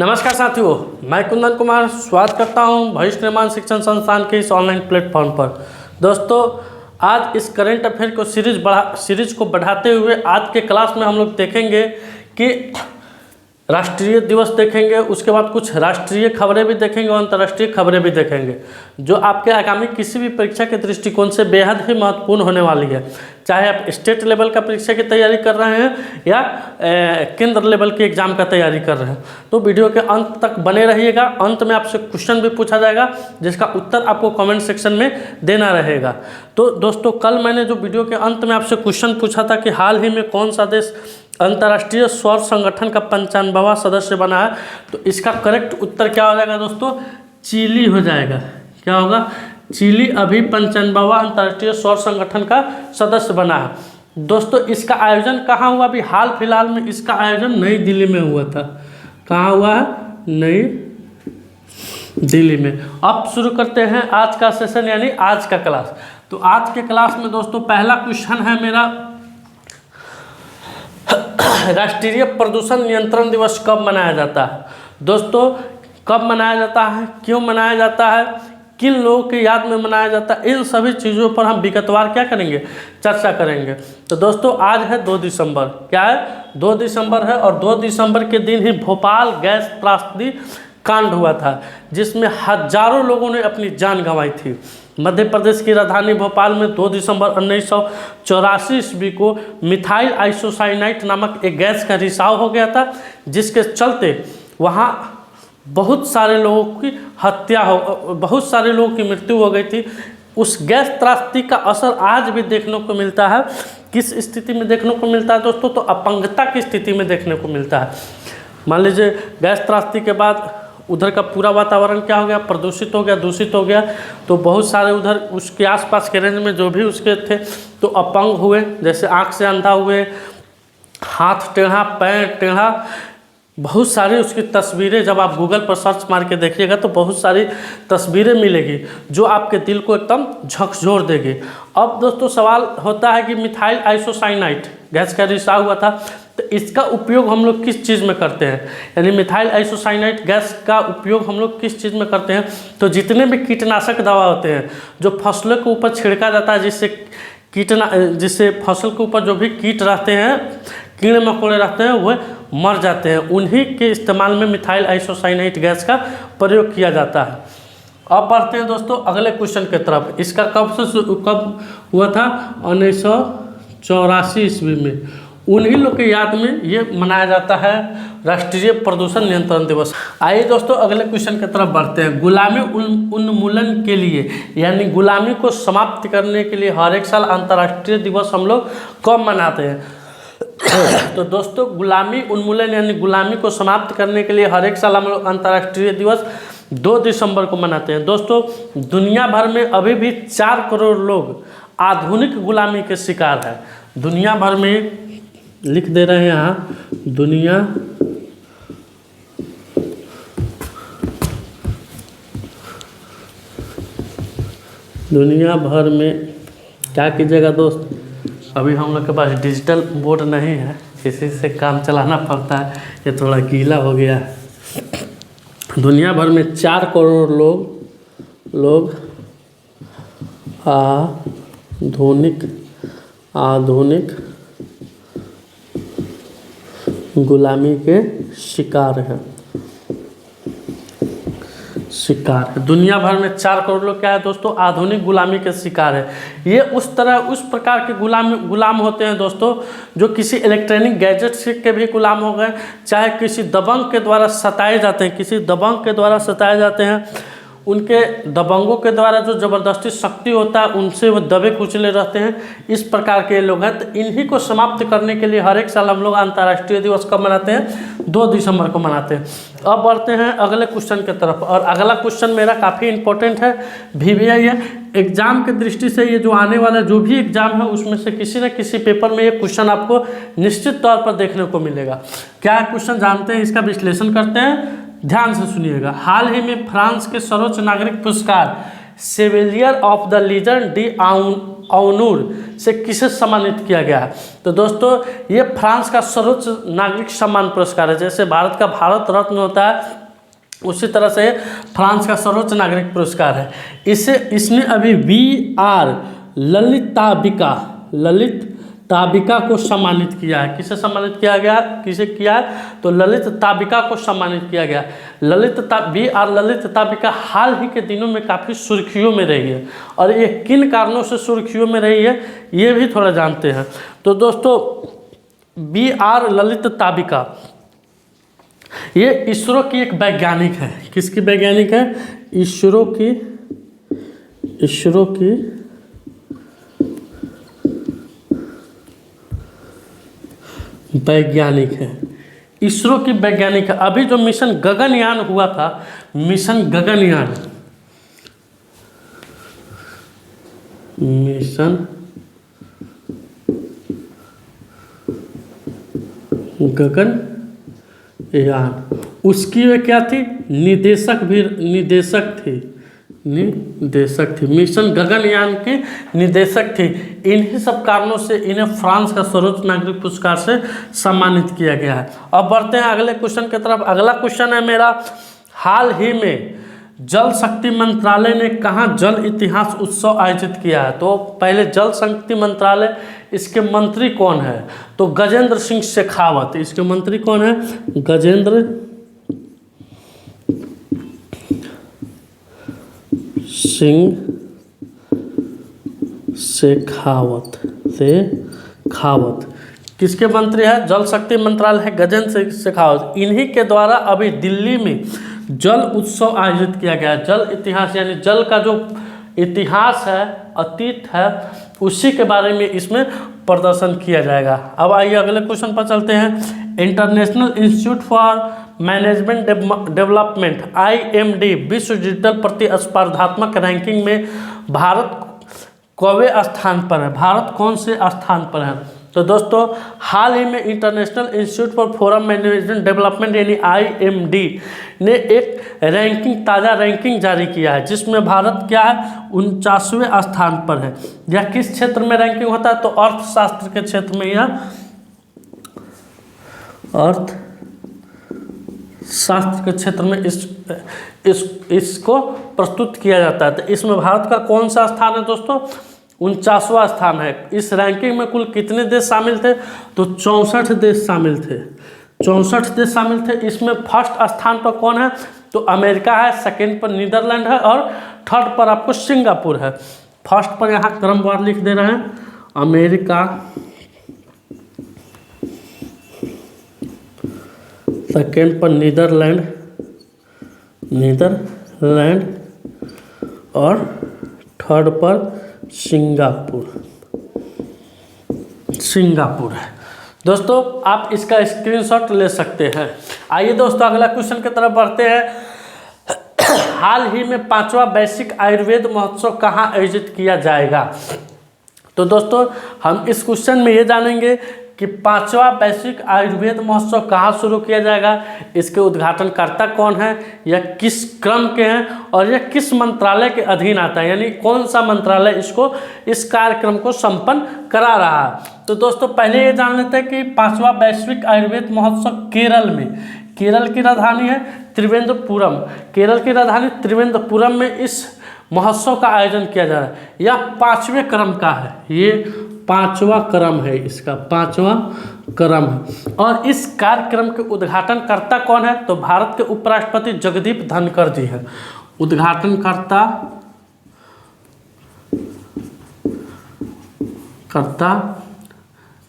नमस्कार साथियों, मैं कुंदन कुमार स्वागत करता हूं भविष्य निर्माण शिक्षण संस्थान के इस ऑनलाइन प्लेटफॉर्म पर। दोस्तों, आज इस करंट अफेयर को सीरीज को बढ़ाते हुए आज के क्लास में हम लोग देखेंगे कि राष्ट्रीय दिवस देखेंगे, उसके बाद कुछ राष्ट्रीय खबरें भी देखेंगे और अंतर्राष्ट्रीय खबरें भी देखेंगे, जो आपके आगामी किसी भी परीक्षा के दृष्टिकोण से बेहद ही महत्वपूर्ण होने वाली है। चाहे आप स्टेट लेवल का परीक्षा की तैयारी कर रहे हैं या केंद्र लेवल के एग्जाम का तैयारी कर रहे हैं, तो वीडियो के अंत तक बने रहिएगा। अंत में आपसे क्वेश्चन भी पूछा जाएगा जिसका उत्तर आपको कमेंट सेक्शन में देना रहेगा। तो दोस्तों, कल मैंने जो वीडियो के अंत में आपसे क्वेश्चन पूछा था कि हाल ही में कौन सा देश अंतर्राष्ट्रीय सौर संगठन का 95वां सदस्य बना है, तो इसका करेक्ट उत्तर क्या हो जाएगा दोस्तों? चिली हो जाएगा। क्या होगा? चिली अभी 95वां अंतर्राष्ट्रीय सौर संगठन का सदस्य बना है। दोस्तों, इसका आयोजन कहाँ हुआ? अभी हाल फिलहाल में इसका आयोजन नई दिल्ली में हुआ था। कहाँ हुआ है? नई दिल्ली में। अब शुरू करते हैं आज का सेशन, यानी आज का क्लास। तो आज के क्लास में दोस्तों पहला क्वेश्चन है मेरा, राष्ट्रीय प्रदूषण नियंत्रण दिवस कब मनाया जाता है? दोस्तों, कब मनाया जाता है, क्यों मनाया जाता है, किन लोगों की याद में मनाया जाता है, इन सभी चीज़ों पर हम विगतवार क्या करेंगे? चर्चा करेंगे। तो दोस्तों, आज है 2 दिसंबर। क्या है? 2 दिसंबर है, और 2 दिसंबर के दिन ही भोपाल गैस त्रासदी कांड हुआ था, जिसमें हजारों लोगों ने अपनी जान गंवाई थी। मध्य प्रदेश की राजधानी भोपाल में 2 दिसंबर 1984 ईस्वी को मिथाइल आइसोसाइनाइट नामक एक गैस का रिसाव हो गया था, जिसके चलते वहाँ बहुत सारे लोगों की बहुत सारे लोगों की मृत्यु हो गई थी। उस गैस त्रासदी का असर आज भी देखने को मिलता है। किस स्थिति में देखने को मिलता है दोस्तों? तो अपंगता की स्थिति में देखने को मिलता है। मान लीजिए गैस त्रासदी के बाद उधर का पूरा वातावरण क्या हो गया? प्रदूषित हो गया, दूषित हो गया। तो बहुत सारे उधर उसके आसपास के रेंज में जो भी उसके थे तो अपंग हुए, जैसे आँख से अंधा हुए, हाथ टेढ़ा, पैर टेढ़ा। बहुत सारी उसकी तस्वीरें जब आप गूगल पर सर्च मार के देखिएगा तो बहुत सारी तस्वीरें मिलेगी जो आपके दिल को एकदम झकझोर देगी। अब दोस्तों सवाल होता है कि मिथाइल आइसोसाइनाइट गैस का रिसाव हुआ था, तो इसका उपयोग हम लोग किस चीज़ में करते हैं? यानी मिथाइल आइसोसाइनाइट गैस का उपयोग हम लोग किस चीज़ में करते हैं? तो जितने भी कीटनाशक दवा होते हैं जो फसलों के ऊपर छिड़का जाता है, जिससे फसल के ऊपर जो भी कीट रहते हैं, कीड़े मकोड़े रहते हैं, वह मर जाते हैं, उन्हीं के इस्तेमाल में मिथाइल आइसोसाइनाइट गैस का प्रयोग किया जाता है। अब बढ़ते हैं दोस्तों अगले क्वेश्चन की तरफ। इसका कब हुआ था? 1984 ईस्वी में। उन्हीं लोग के याद में ये मनाया जाता है राष्ट्रीय प्रदूषण नियंत्रण दिवस। आइए दोस्तों अगले क्वेश्चन की तरफ बढ़ते हैं। गुलामी उन्मूलन के लिए, यानी गुलामी को समाप्त करने के लिए हर एक साल अंतर्राष्ट्रीय दिवस हम लोग कब मनाते हैं? तो दोस्तों, गुलामी उन्मूलन यानी गुलामी को समाप्त करने के लिए हर एक साल हम लोग अंतर्राष्ट्रीय दिवस 2 दिसंबर को मनाते हैं। दोस्तों, दुनिया भर में अभी भी 4 करोड़ लोग आधुनिक गुलामी के शिकार हैं। दुनिया भर में, लिख दे रहे हैं यहाँ, दुनिया भर में क्या कीजिएगा दोस्त, अभी हम लोग के पास डिजिटल बोर्ड नहीं है, इसी से काम चलाना पड़ता है। ये थोड़ा गीला हो गया है। दुनिया भर में 4 करोड़ लोग आधुनिक गुलामी के शिकार है। दुनिया भर में 4 करोड़ लोग क्या है दोस्तों? आधुनिक गुलामी के शिकार है। ये उस प्रकार के गुलाम होते हैं दोस्तों, जो किसी इलेक्ट्रॉनिक गैजेट्स के भी गुलाम हो गए, चाहे किसी दबंग के द्वारा सताए जाते हैं, उनके दबंगों के द्वारा जो ज़बरदस्ती शक्ति होता है उनसे वो दबे कुचले रहते हैं। इस प्रकार के लोग हैं। तो इन्हीं को समाप्त करने के लिए हर एक साल हम लोग अंतर्राष्ट्रीय दिवस कब मनाते हैं? 2 दिसंबर को मनाते हैं। अब बढ़ते हैं अगले क्वेश्चन की तरफ, और अगला क्वेश्चन मेरा काफ़ी इंपॉर्टेंट है। VVI है, एग्जाम के दृष्टि से ये जो आने वाला जो भी एग्जाम है उसमें से किसी न किसी पेपर में ये क्वेश्चन आपको निश्चित तौर पर देखने को मिलेगा। क्या क्वेश्चन जानते हैं? इसका विश्लेषण करते हैं, ध्यान से सुनिएगा। हाल ही में फ्रांस के सर्वोच्च नागरिक पुरस्कार सेविलियर ऑफ द लीजन डी ऑनूर से किसे सम्मानित किया गया है? तो दोस्तों ये फ्रांस का सर्वोच्च नागरिक सम्मान पुरस्कार है। जैसे भारत का भारत रत्न होता है, उसी तरह से फ्रांस का सर्वोच्च नागरिक पुरस्कार है। इसने अभी VR ललित ताबिका को सम्मानित किया है। किसे सम्मानित किया गया? किसे किया है? तो ललित ताबिका को सम्मानित किया गया। VR ललित ताबिका हाल ही के दिनों में काफ़ी सुर्खियों में रही है, और ये किन कारणों से सुर्खियों में रही है ये भी थोड़ा जानते हैं। तो दोस्तों VR ललित ताबिका ये इसरो की एक वैज्ञानिक है। किसकी वैज्ञानिक है? इसरो की वैज्ञानिक है। इसरो की वैज्ञानिक है। अभी जो मिशन गगनयान हुआ था, मिशन गगनयान उसकी वे क्या थी? निदेशक थी। मिशन गगनयान की निदेशक थी। इन्हीं सब कारणों से इन्हें फ्रांस का सर्वोच्च नागरिक पुरस्कार से सम्मानित किया गया है। अब बढ़ते हैं अगले क्वेश्चन की तरफ। अगला क्वेश्चन है मेरा, हाल ही में जल शक्ति मंत्रालय ने कहाँ जल इतिहास उत्सव आयोजित किया है? तो पहले जल शक्ति मंत्रालय, इसके मंत्री कौन है? तो गजेंद्र सिंह शेखावत। इसके मंत्री कौन है? गजेंद्र सिंह शेखावत। किसके मंत्री है? जल शक्ति मंत्रालय है, गजेंद्र सिंह शेखावत। इन्हीं के द्वारा अभी दिल्ली में जल उत्सव आयोजित किया गया। जल इतिहास यानी जल का जो इतिहास है, अतीत है, उसी के बारे में इसमें प्रदर्शन किया जाएगा। अब आइए अगले क्वेश्चन पर चलते हैं। International institute for management development IMD विश्व डिजिटल प्रतिस्पर्धात्मक रैंकिंग में भारत कौवे स्थान पर है? भारत कौन से स्थान पर है? तो दोस्तों हाल ही में international institute for forum management development यानी IMD ने एक ताज़ा रैंकिंग जारी किया है, जिसमें भारत क्या है? 49वें स्थान पर है। यह किस क्षेत्र में रैंकिंग होता है? तो अर्थशास्त्र के क्षेत्र में यह अर्थशास्त्र के क्षेत्र में इसको प्रस्तुत किया जाता है। तो इसमें भारत का कौन सा स्थान है दोस्तों? 49वां स्थान है। इस रैंकिंग में कुल कितने देश शामिल थे? तो 64 देश शामिल थे। 64 देश शामिल थे। इसमें फर्स्ट स्थान पर कौन है? तो अमेरिका है, सेकंड पर नीदरलैंड है, और थर्ड पर आपको सिंगापुर है। फर्स्ट पर यहाँ क्रमवार लिख दे रहे हैं, अमेरिका, सेकंड पर नीदरलैंड और थर्ड पर सिंगापुर है। दोस्तों आप इसका स्क्रीनशॉट ले सकते हैं। आइए दोस्तों अगला क्वेश्चन की तरफ बढ़ते हैं। हाल ही में 5वां वैश्विक आयुर्वेद महोत्सव कहाँ आयोजित किया जाएगा? तो दोस्तों हम इस क्वेश्चन में ये जानेंगे कि 5वां वैश्विक आयुर्वेद महोत्सव कहाँ शुरू किया जाएगा, इसके उद्घाटनकर्ता कौन है, यह किस क्रम के हैं, और यह किस मंत्रालय के अधीन आता है, यानी कौन सा मंत्रालय इस कार्यक्रम को संपन्न करा रहा है। तो दोस्तों पहले ये जान लेते हैं कि 5वां वैश्विक आयुर्वेद महोत्सव केरल की राजधानी है त्रिवेंद्रपुरम। केरल की राजधानी त्रिवेंद्रपुरम में इस महोत्सव का आयोजन किया जा रहा है। यह 5वें क्रम का है, ये 5वां क्रम है, इसका 5वां क्रम है। और इस कार्यक्रम के उद्घाटनकर्ता कौन है? तो भारत के उपराष्ट्रपति जगदीप धनखड़ जी हैं। उद्घाटनकर्ता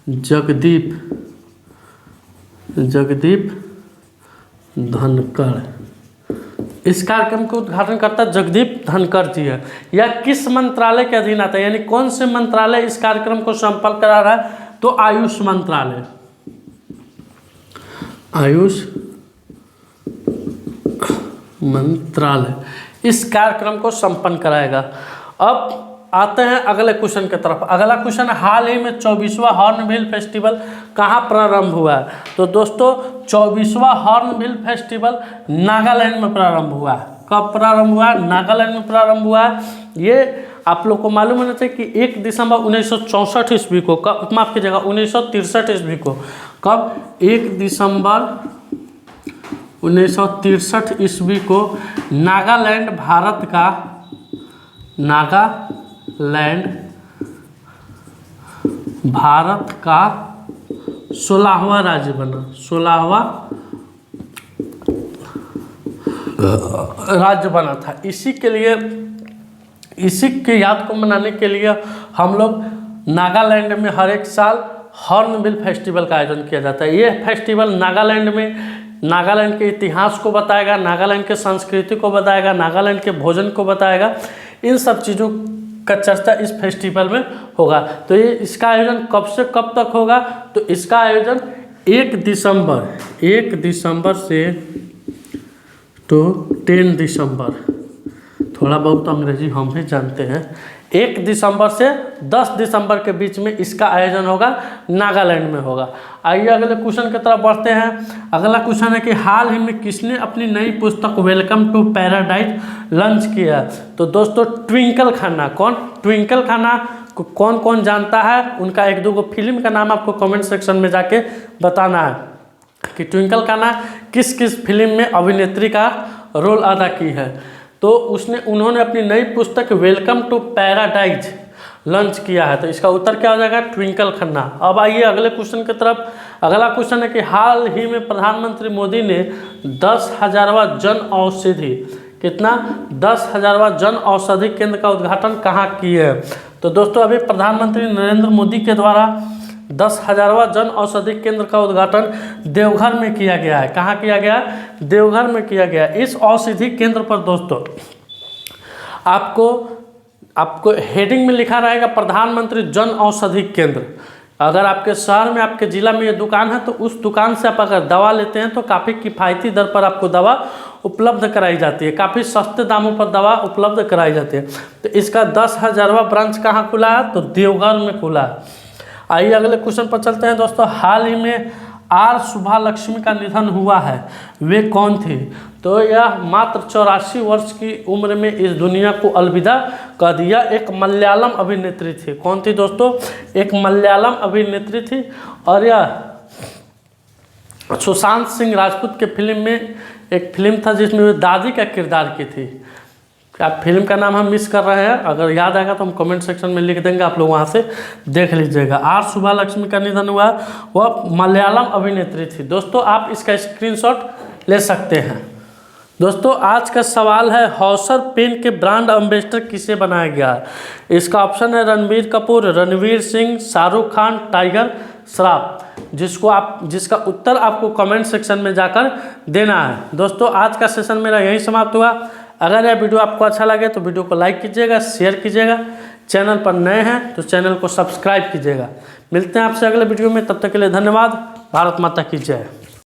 जगदीप धनखड़। इस कार्यक्रम के उद्घाटनकर्ता जगदीप धनखड़ जी है। यह किस मंत्रालय के अधीन आता है, यानी कौन से मंत्रालय इस कार्यक्रम को संपन्न करा रहा है? तो आयुष मंत्रालय इस कार्यक्रम को संपन्न कराएगा। अब आते हैं अगले क्वेश्चन की तरफ। अगला क्वेश्चन, हाल ही में 24वां हॉर्नबिल फेस्टिवल कहाँ प्रारंभ हुआ है? तो दोस्तों 24वां हॉर्नबिल फेस्टिवल नागालैंड में प्रारंभ हुआ है। कब प्रारंभ हुआ? नागालैंड में प्रारंभ हुआ है। ये आप लोग को मालूम होना चाहिए कि 1 दिसंबर 1964 ईस्वी को, कब, माफ कीजिएगा 1963 ईस्वी को, कब 1 दिसंबर 1963 ईस्वी को नागालैंड भारत का 16वां राज्य बना, 16वां राज्य बना था। इसी के याद को मनाने के लिए हम लोग नागालैंड में हर एक साल हॉर्नबिल फेस्टिवल का आयोजन किया जाता है। ये फेस्टिवल नागालैंड के इतिहास को बताएगा, नागालैंड के संस्कृति को बताएगा, नागालैंड के भोजन को बताएगा। इन सब चीज़ों का चर्चा इस फेस्टिवल में होगा। तो ये इसका आयोजन कब से कब तक होगा? तो इसका आयोजन 1 दिसंबर से तो 10 दिसंबर, थोड़ा बहुत अंग्रेजी हम भी जानते हैं, 1 दिसंबर से 10 दिसंबर के बीच में इसका आयोजन होगा, नागालैंड में होगा। आइए अगले क्वेश्चन की तरफ बढ़ते हैं। अगला क्वेश्चन है कि हाल ही में किसने अपनी नई पुस्तक वेलकम टू पैराडाइज लॉन्च किया? तो दोस्तों ट्विंकल खन्ना। कौन? ट्विंकल खन्ना को कौन कौन जानता है? उनका 1-2 फिल्म का नाम आपको कमेंट सेक्शन में जाके बताना है कि ट्विंकल खन्ना किस किस फिल्म में अभिनेत्री का रोल अदा की है। तो उन्होंने अपनी नई पुस्तक वेलकम टू पैराडाइज लॉन्च किया है। तो इसका उत्तर क्या हो जाएगा? ट्विंकल खन्ना। अब आइए अगले क्वेश्चन की तरफ। अगला क्वेश्चन है कि हाल ही में प्रधानमंत्री मोदी ने 10,000वां जन औषधि, कितना? 10,000वां जन औषधि केंद्र का उद्घाटन कहाँ किए है? तो दोस्तों अभी प्रधानमंत्री नरेंद्र मोदी के द्वारा 10,000वां जन औषधि केंद्र का उद्घाटन देवघर में किया गया है। कहाँ किया गया? देवघर में किया गया। इस औषधि केंद्र पर दोस्तों आपको हेडिंग में लिखा रहेगा प्रधानमंत्री जन औषधि केंद्र। अगर आपके शहर में, आपके ज़िला में ये दुकान है तो उस दुकान से आप अगर दवा लेते हैं तो काफ़ी किफ़ायती दर पर आपको दवा उपलब्ध कराई जाती है, काफ़ी सस्ते दामों पर दवा उपलब्ध कराई जाती है। तो इसका 10,000वां ब्रांच कहाँ खुला है? तो देवघर में खुला है। आइए अगले क्वेश्चन पर चलते हैं दोस्तों। हाल ही में आर सुभालक्ष्मी का निधन हुआ है, वे कौन थी? तो यह मात्र 84 वर्ष की उम्र में इस दुनिया को अलविदा कह दिया। एक मलयालम अभिनेत्री थी। कौन थी दोस्तों? एक मलयालम अभिनेत्री थी। और यह सुशांत सिंह राजपूत के फिल्म में एक फिल्म था जिसमें वे दादी का किरदार की थी। आप फिल्म का नाम हम मिस कर रहे हैं, अगर याद आएगा तो हम कमेंट सेक्शन में लिख देंगे, आप लोग वहाँ से देख लीजिएगा। आर सुभालक्ष्मी का निधन हुआ, वह मलयालम अभिनेत्री थी। दोस्तों आप इसका स्क्रीनशॉट ले सकते हैं। दोस्तों आज का सवाल है हौसर पेन के ब्रांड एम्बेसडर किसे बनाया गया है? इसका ऑप्शन है रणबीर कपूर, रणवीर सिंह, शाहरुख खान, टाइगर श्रॉफ। जिसका उत्तर आपको कमेंट सेक्शन में जाकर देना है। दोस्तों आज का सेशन मेरा यही समाप्त हुआ। अगर यह वीडियो आपको अच्छा लगे तो वीडियो को लाइक कीजिएगा, शेयर कीजिएगा। चैनल पर नए हैं तो चैनल को सब्सक्राइब कीजिएगा। मिलते हैं आपसे अगले वीडियो में, तब तक के लिए धन्यवाद। भारत माता की जय।